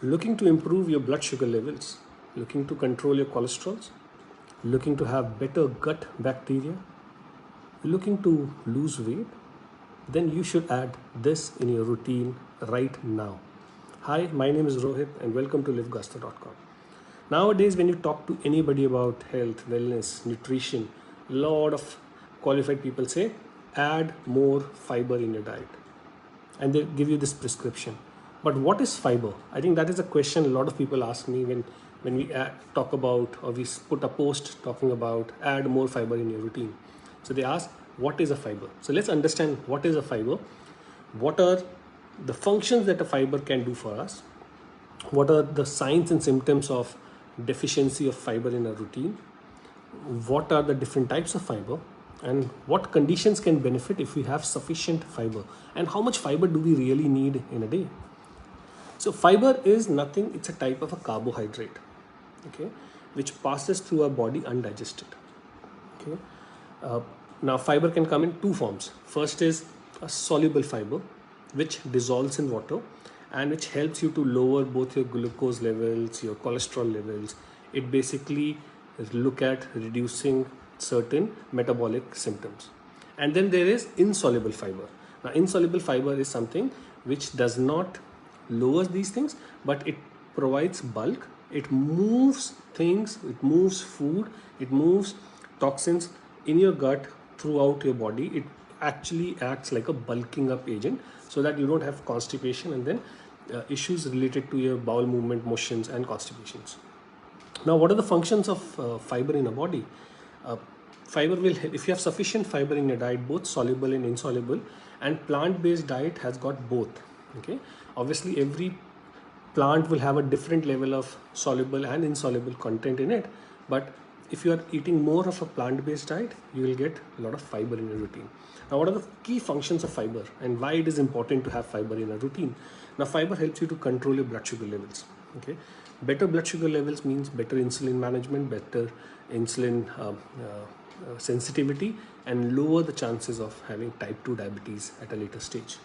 Looking to improve your blood sugar levels, looking to control your cholesterols, looking to have better gut bacteria, looking to lose weight, then you should add this in your routine right now. Hi, my name is Rohit and welcome to livegasta.com. Nowadays, when you talk to anybody about health, wellness, nutrition, a lot of qualified people say, add more fiber in your diet. And they give you this prescription. But what is fiber? I think that is a question a lot of people ask me when we talk about, or we put a post talking about add more fiber in your routine. So they ask, what is a fiber? So let's understand what is a fiber. What are the functions that a fiber can do for us? What are the signs and symptoms of deficiency of fiber in a routine? What are the different types of fiber? And what conditions can benefit if we have sufficient fiber? And how much fiber do we really need in a day? So fiber is nothing, it's a type of a carbohydrate, okay, which passes through our body undigested. Okay. Now fiber can come in two forms. First is a soluble fiber, which dissolves in water and which helps you to lower both your glucose levels, your cholesterol levels. It basically look at reducing certain metabolic symptoms. And then there is insoluble fiber. Now insoluble fiber is something which does not lower these things, but it provides bulk. It moves things, it moves food, it moves toxins in your gut throughout your body. It actually acts like a bulking up agent so that you don't have constipation and then issues related to your bowel movement, motions and constipations. Now, what are the functions of fiber in a body? Fiber will help if you have sufficient fiber in your diet, both soluble and insoluble, and plant-based diet has got both. Okay, obviously every plant will have a different level of soluble and insoluble content in it, but if you are eating more of a plant-based diet, you will get a lot of fiber in your routine. Now, what are the key functions of fiber and why it is important to have fiber in a routine? Now, fiber helps you to control your blood sugar levels. Okay, better blood sugar levels means better insulin management, better insulin sensitivity, and lower the chances of having type 2 diabetes at a later stage.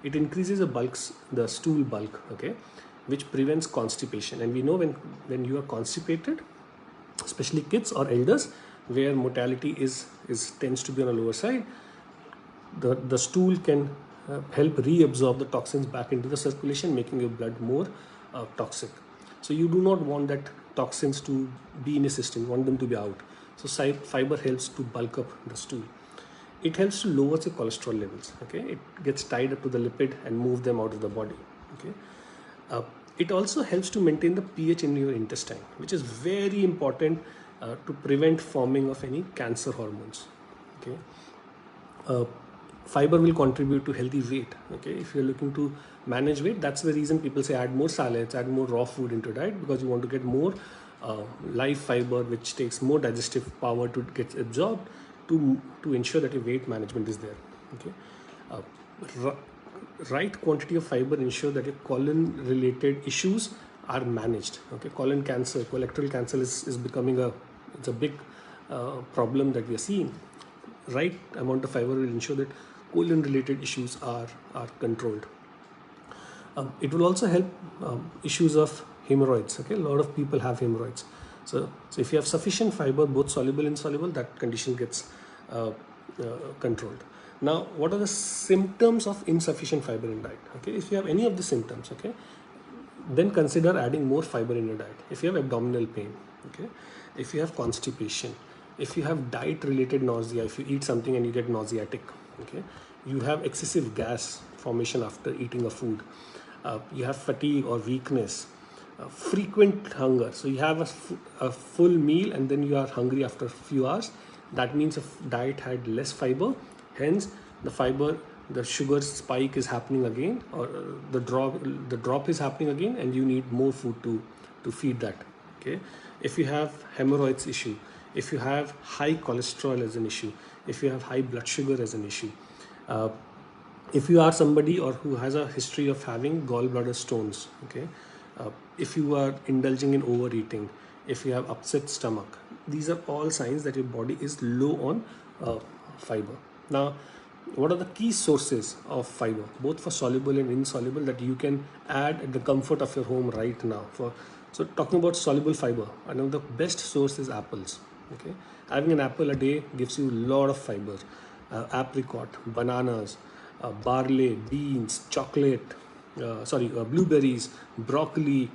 It increases the stool bulk, okay, which prevents constipation. And we know when you are constipated, especially kids or elders, where mortality tends to be on a lower side, the stool can help reabsorb the toxins back into the circulation, making your blood more toxic. So you do not want that toxins to be in a system, you want them to be out. So fiber helps to bulk up the stool. It helps to lower the cholesterol levels. Okay, it gets tied up to the lipid and move them out of the body. Okay, it also helps to maintain the pH in your intestine, which is very important to prevent forming of any cancer hormones. Okay, fiber will contribute to healthy weight. Okay, if you're looking to manage weight, that's the reason people say add more salads, add more raw food into diet, because you want to get more live fiber, which takes more digestive power to get absorbed to ensure that your weight management is there. Okay, right quantity of fiber ensure that your colon related issues are managed. Okay, colon cancer, colorectal cancer is becoming a big problem that we are seeing. Right amount of fiber will ensure that colon related issues are controlled. It will also help issues of hemorrhoids. Okay, a lot of people have hemorrhoids. So if you have sufficient fiber, both soluble and insoluble, that condition gets controlled. Now, what are the symptoms of insufficient fiber in diet? Okay, if you have any of the symptoms, okay, then consider adding more fiber in your diet. If you have abdominal pain, okay, if you have constipation, if you have diet related nausea, if you eat something and you get nauseatic, okay, you have excessive gas formation after eating a food, you have fatigue or weakness, frequent hunger. So you have a full meal and then you are hungry after a few hours. That means if diet had less fiber, hence the sugar spike is happening again, or the drop is happening again, and you need more food to feed that. Okay, if you have hemorrhoids issue, if you have high cholesterol as an issue, if you have high blood sugar as an issue, if you are somebody or who has a history of having gallbladder stones, okay, if you are indulging in overeating, if you have upset stomach, these are all signs that your body is low on fiber. Now, what are the key sources of fiber, both for soluble and insoluble, that you can add at the comfort of your home right now? So talking about soluble fiber, I know the best source is apples. Okay, having an apple a day gives you a lot of fiber. Apricot, bananas, barley, beans, chocolate, blueberries, broccoli,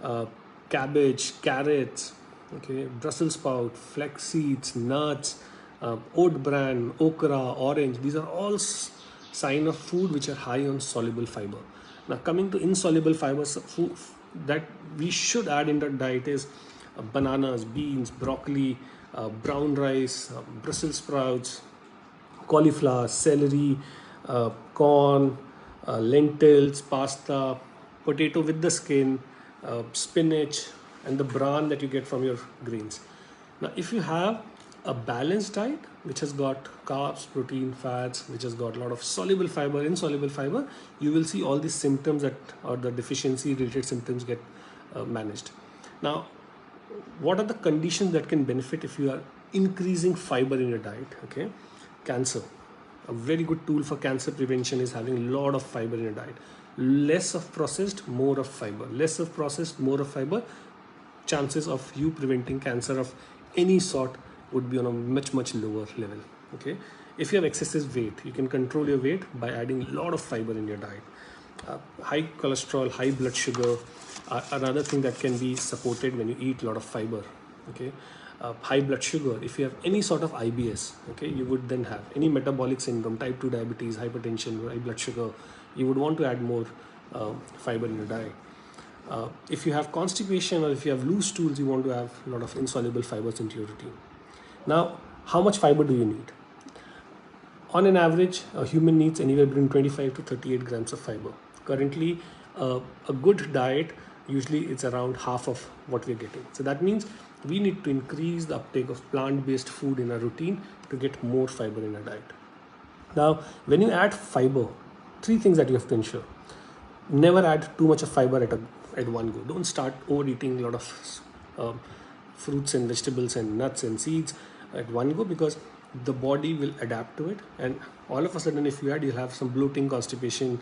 uh, cabbage, carrots, okay, Brussels sprout, flax seeds, nuts, oat bran, okra, orange. These are all sign of food which are high on soluble fiber. Now coming to insoluble fibers, food that we should add in the diet is bananas, beans, broccoli, brown rice, Brussels sprouts, cauliflower, celery, corn, lentils, pasta, potato with the skin, spinach, and the bran that you get from your grains. Now, if you have a balanced diet which has got carbs, protein, fats, which has got a lot of soluble fiber, insoluble fiber, you will see all these symptoms that, or the deficiency related symptoms, get managed. Now, what are the conditions that can benefit if you are increasing fiber in your diet? Okay, cancer. A very good tool for cancer prevention is having a lot of fiber in your diet. Less of processed, more of fiber. Less of processed, more of fiber. Chances of you preventing cancer of any sort would be on a much lower level. Okay, if you have excessive weight, you can control your weight by adding a lot of fiber in your diet. High cholesterol, high blood sugar, another thing that can be supported when you eat a lot of fiber. Okay, high blood sugar, if you have any sort of IBS, okay, you would then have any metabolic syndrome, type 2 diabetes, hypertension, high blood sugar, you would want to add more fiber in your diet. If you have constipation, or if you have loose stools, you want to have a lot of insoluble fibers into your routine. Now, how much fiber do you need? On an average, a human needs anywhere between 25 to 38 grams of fiber. Currently, a good diet, usually it's around half of what we're getting. So that means we need to increase the uptake of plant-based food in our routine to get more fiber in our diet. Now, when you add fiber, three things that you have to ensure. Never add too much of fiber at one go. Don't start overeating a lot of fruits and vegetables and nuts and seeds at one go, because the body will adapt to it, and all of a sudden, if you add, you'll have some bloating, constipation,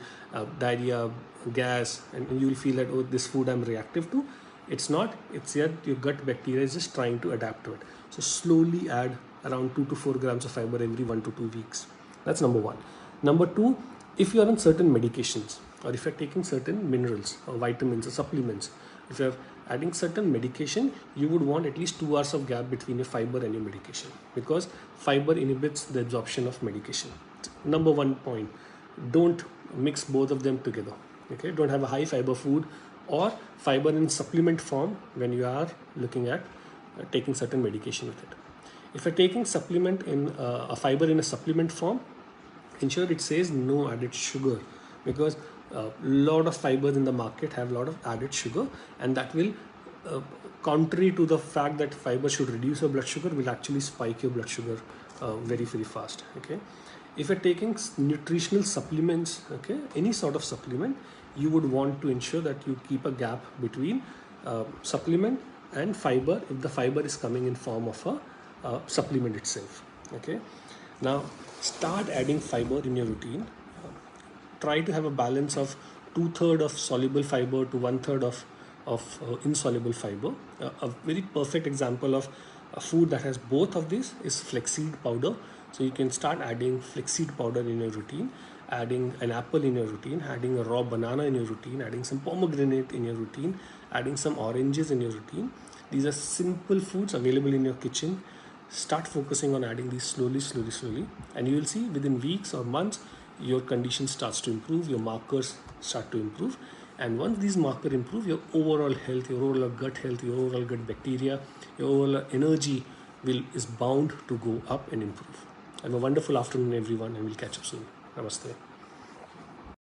diarrhea, gas, and you'll feel that, oh, this food I'm reactive to. It's not, it's yet your gut bacteria is just trying to adapt to it. So slowly add around 2 to 4 grams of fiber every 1 to 2 weeks. That's number one. Number two, if you are on certain medications, or if you're taking certain minerals or vitamins or supplements, if you're adding certain medication, you would want at least 2 hours of gap between your fiber and your medication, because fiber inhibits the absorption of medication. Number one point, don't mix both of them together. Okay, don't have a high fiber food or fiber in supplement form when you are looking at taking certain medication with it. If you're taking supplement in a fiber in a supplement form, ensure it says no added sugar, because a lot of fibers in the market have a lot of added sugar, and that will, contrary to the fact that fiber should reduce your blood sugar, will actually spike your blood sugar very fast. Okay, if you're taking nutritional supplements, okay, any sort of supplement, you would want to ensure that you keep a gap between supplement and fiber if the fiber is coming in form of a supplement itself. Okay, now start adding fiber in your routine. Try to have a balance of 2/3 of soluble fiber to 1/3 of insoluble fiber. A very perfect example of a food that has both of these is flaxseed powder. So you can start adding flaxseed powder in your routine, adding an apple in your routine, adding a raw banana in your routine, adding some pomegranate in your routine, adding some oranges in your routine. These are simple foods available in your kitchen. Start focusing on adding these slowly, and you will see within weeks or months your condition starts to improve, your markers start to improve, and once these markers improve, your overall health, your overall gut health, your overall gut bacteria, your overall energy is bound to go up and improve. Have a wonderful afternoon, everyone, and we'll catch up soon. Namaste.